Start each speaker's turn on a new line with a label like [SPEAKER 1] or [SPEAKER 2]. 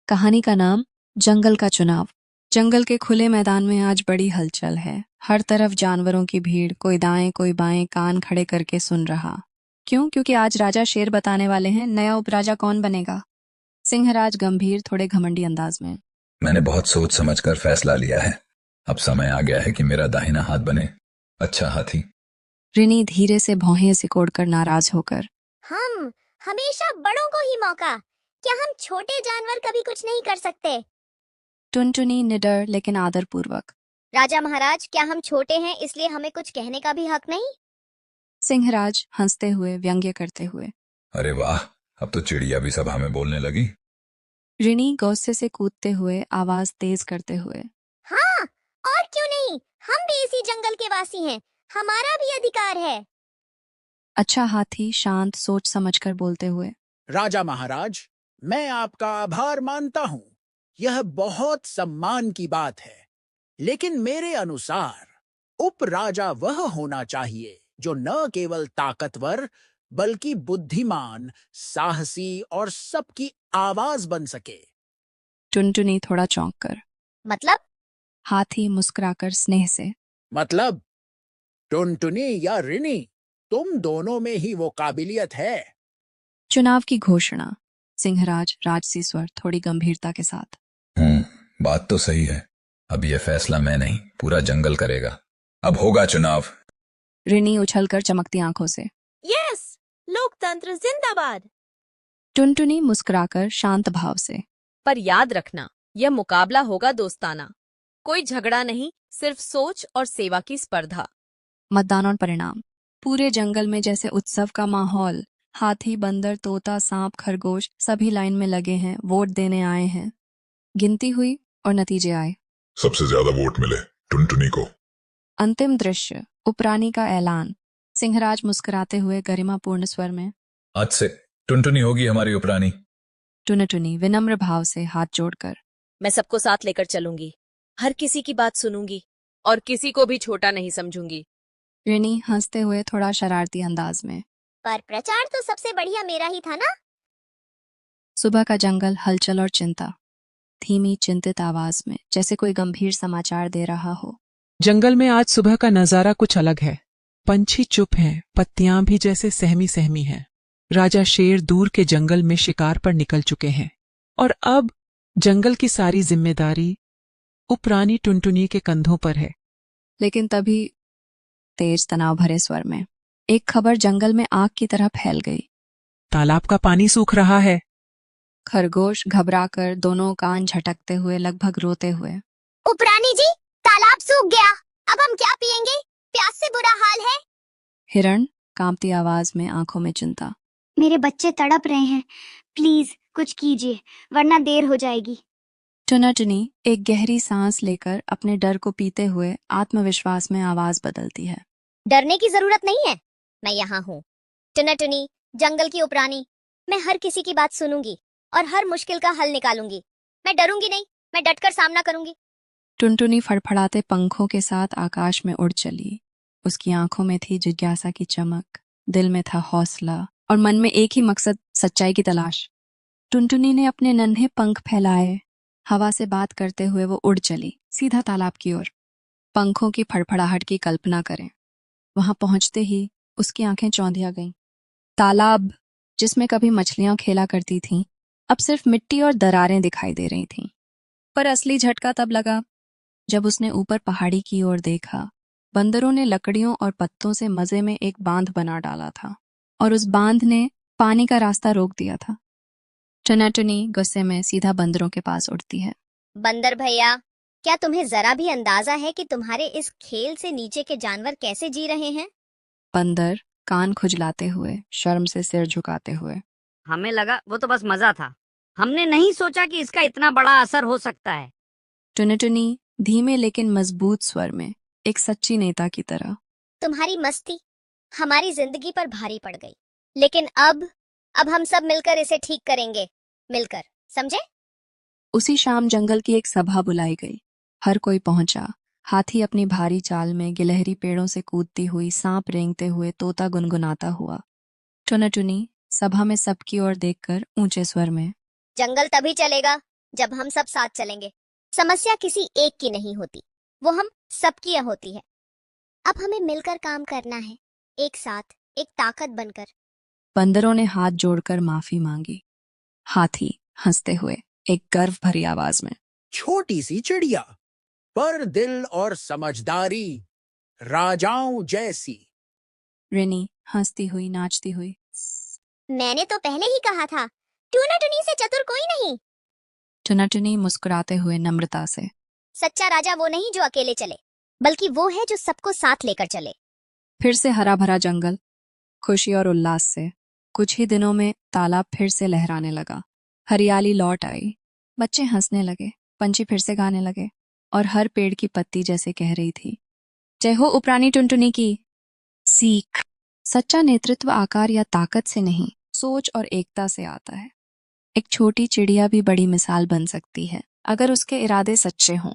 [SPEAKER 1] कहानी का नाम जंगल का चुनाव। जंगल के खुले मैदान में आज बड़ी हलचल है। हर तरफ जानवरों की भीड़, कोई दाएं कोई बाएं कान खड़े करके सुन रहा। क्यों? क्योंकि आज राजा शेर बताने वाले हैं नया उपराजा कौन बनेगा। सिंहराज गंभीर, थोड़े घमंडी अंदाज में।
[SPEAKER 2] मैंने बहुत सोच समझकर फैसला लिया है। अब समय आ गया है कि मेरा दाहिना हाथ बने अच्छा हाथी।
[SPEAKER 1] रिनी धीरे से भौहें सिकोड़कर नाराज होकर।
[SPEAKER 3] हम हमेशा बड़ों को ही मौका, क्या हम छोटे जानवर कभी कुछ नहीं कर सकते?
[SPEAKER 1] टुनटुनी निडर लेकिन आदरपूर्वक।
[SPEAKER 3] राजा महाराज, क्या हम छोटे हैं इसलिए हमें कुछ कहने का भी हक नहीं?
[SPEAKER 1] सिंहराज हंसते हुए, व्यंग्य करते हुए।
[SPEAKER 2] अरे वाह, अब तो चिड़िया भी सभा में बोलने लगी।
[SPEAKER 1] रिनी गुस्से से कूदते हुए, आवाज तेज करते हुए।
[SPEAKER 3] हाँ, और क्यों नहीं, हम भी इसी जंगल के वासी हैं, हमारा भी अधिकार है।
[SPEAKER 1] अच्छा हाथी शांत, सोच समझकर बोलते हुए।
[SPEAKER 4] राजा महाराज, मैं आपका आभार मानता हूँ, यह बहुत सम्मान की बात है। लेकिन मेरे अनुसार उपराजा वह होना चाहिए जो न केवल ताकतवर बल्कि बुद्धिमान, साहसी और सबकी आवाज बन सके।
[SPEAKER 1] टुनटुनी थोड़ा चौंक कर।
[SPEAKER 3] मतलब?
[SPEAKER 1] हाथी मुस्कुराकर स्नेह से।
[SPEAKER 4] मतलब टुनटुनी या रिनी, तुम दोनों में ही वो काबिलियत है।
[SPEAKER 1] चुनाव की घोषणा। सिंहराज राजसी स्वर, थोड़ी गंभीरता के साथ।
[SPEAKER 2] बात तो सही है। अब यह फैसला मैं नहीं, पूरा जंगल करेगा। अब होगा चुनाव।
[SPEAKER 1] रिनी उछलकर चमकती आंखों से।
[SPEAKER 5] यस, लोकतंत्र जिंदाबाद।
[SPEAKER 1] टुनटुनी मुस्कुराकर शांत भाव से।
[SPEAKER 5] पर याद रखना, यह मुकाबला होगा दोस्ताना, कोई झगड़ा नहीं, सिर्फ सोच और सेवा की स्पर्धा।
[SPEAKER 1] मतदान और परिणाम। पूरे जंगल में जैसे उत्सव का माहौल। हाथी, बंदर, तोता, सांप, खरगोश सभी लाइन में लगे हैं, वोट देने आए हैं। गिनती हुई और नतीजे आए।
[SPEAKER 6] सबसे ज्यादा वोट मिले टुनटुनी को।
[SPEAKER 1] अंतिम दृश्य, उपरानी का ऐलान। सिंहराज मुस्कुराते हुए गरिमापूर्ण स्वर में।
[SPEAKER 2] आज से टुनटुनी होगी हमारी उपरानी।
[SPEAKER 1] टुनटुनी विनम्र भाव से हाथ जोड़कर।
[SPEAKER 5] मैं सबको साथ लेकर चलूंगी, हर किसी की बात सुनूंगी और किसी को भी छोटा नहीं समझूंगी।
[SPEAKER 1] रिनी हंसते हुए, थोड़ा शरारती अंदाज में।
[SPEAKER 3] पर प्रचार तो सबसे बढ़िया मेरा ही था ना।
[SPEAKER 1] सुबह का जंगल, हलचल और चिंता। धीमी चिंतित आवाज में, जैसे कोई गंभीर समाचार दे रहा हो।
[SPEAKER 7] जंगल में आज सुबह का नजारा कुछ अलग है। पंछी चुप हैं, पत्तियां भी जैसे सहमी सहमी हैं। राजा शेर दूर के जंगल में शिकार पर निकल चुके हैं और अब जंगल की सारी जिम्मेदारी उपरानी टुनटुनी के कंधों पर है।
[SPEAKER 1] लेकिन तभी तेज तनाव भरे स्वर में एक खबर जंगल में आग की तरह फैल गई।
[SPEAKER 7] तालाब का पानी सूख रहा है।
[SPEAKER 1] खरगोश घबराकर, दोनों कान झटकते हुए, लगभग रोते हुए।
[SPEAKER 3] उपरानी जी, तालाब सूख गया, अब हम क्या पिएंगे? प्यास से बुरा हाल है।
[SPEAKER 1] हिरण कांपती आवाज में, आंखों में चिंता।
[SPEAKER 3] मेरे बच्चे तड़प रहे हैं, प्लीज कुछ कीजिए वरना देर हो जाएगी।
[SPEAKER 1] टुनटुनी एक गहरी सांस लेकर अपने डर को पीते हुए आत्मविश्वास में आवाज बदलती है।
[SPEAKER 3] डरने की जरूरत नहीं है, मैं यहाँ हूँ। टुनटुनी, जंगल की उपरानी, मैं हर किसी की बात सुनूंगी और हर मुश्किल का हल निकालूंगी। मैं डरूंगी नहीं, मैं डटकर सामना करूंगी।
[SPEAKER 1] टुनटुनी फड़फड़ाते पंखों के साथ आकाश में उड़ चली। उसकी आंखों में थी जिज्ञासा की चमक, दिल में था हौसला और मन में एक ही मकसद, सच्चाई की तलाश। टुनटुनी ने अपने नन्हे पंख फैलाए, हवा से बात करते हुए वो उड़ चली सीधा तालाब की ओर। पंखों की फड़फड़ाहट की कल्पना करें। वहां पहुंचते ही उसकी आंखें चौंधिया गईं। तालाब जिसमें कभी मछलियां खेला करती थीं, अब सिर्फ मिट्टी और दरारें दिखाई दे रही थीं। पर असली झटका तब लगा जब उसने ऊपर पहाड़ी की ओर देखा। बंदरों ने लकड़ियों और पत्तों से मजे में एक बांध बना डाला था और उस बांध ने पानी का रास्ता रोक दिया था। टुनटुनी गुस्से में सीधा बंदरों के पास उड़ती है।
[SPEAKER 3] बंदर भैया, क्या तुम्हें जरा भी अंदाजा है कि तुम्हारे इस खेल से नीचे के जानवर कैसे जी रहे हैं?
[SPEAKER 1] बंदर कान खुजलाते हुए, शर्म से सिर झुकाते हुए।
[SPEAKER 8] हमें लगा वो तो बस मजा था, हमने नहीं सोचा कि इसका इतना बड़ा असर हो सकता है।
[SPEAKER 1] टुनटुनी धीमे लेकिन मजबूत स्वर में, एक सच्ची नेता की तरह।
[SPEAKER 3] तुम्हारी मस्ती हमारी जिंदगी पर भारी पड़ गई, लेकिन अब हम सब मिलकर इसे ठीक करेंगे, मिलकर, समझे?
[SPEAKER 1] उसी शाम जंगल की एक सभा बुलाई गई। हर कोई पहुंचा। हाथी अपनी भारी चाल में, गिलहरी पेड़ों से कूदती हुई, सांप रेंगते हुए, तोता गुनगुनाता हुआ। टुनटुनी सभा में सबकी ओर देखकर ऊंचे स्वर में।
[SPEAKER 3] जंगल तभी चलेगा जब हम सब साथ चलेंगे। समस्या किसी एक की नहीं होती, वो हम सबकी होती है। अब हमें मिलकर काम करना है, एक साथ, एक ताकत बनकर।
[SPEAKER 1] बंदरों ने हाथ जोड़कर माफी मांगी। हाथी हंसते हुए एक गर्व भरी आवाज में,
[SPEAKER 4] छोटी सी चिड़िया, पर दिल और समझदारी राजाओं जैसी।
[SPEAKER 1] रिनी हंसती हुई नाचती हुई,
[SPEAKER 3] मैंने तो पहले ही कहा था, टूना टूनी से चतुर कोई नहीं।
[SPEAKER 1] टुनाटुनी मुस्कुराते हुए नम्रता से,
[SPEAKER 3] सच्चा राजा वो नहीं जो अकेले चले, बल्कि वो है जो सबको साथ लेकर चले।
[SPEAKER 1] फिर से हरा भरा जंगल, खुशी और उल्लास से। कुछ ही दिनों में तालाब फिर से लहराने लगा, हरियाली लौट आई, बच्चे हंसने लगे, पंछी फिर से गाने लगे और हर पेड़ की पत्ती जैसे कह रही थी, जय हो उपरानी टुनटुनी की। सीख, सच्चा नेतृत्व आकार या ताकत से नहीं, सोच और एकता से आता है। एक छोटी चिड़िया भी बड़ी मिसाल बन सकती है अगर उसके इरादे सच्चे हों।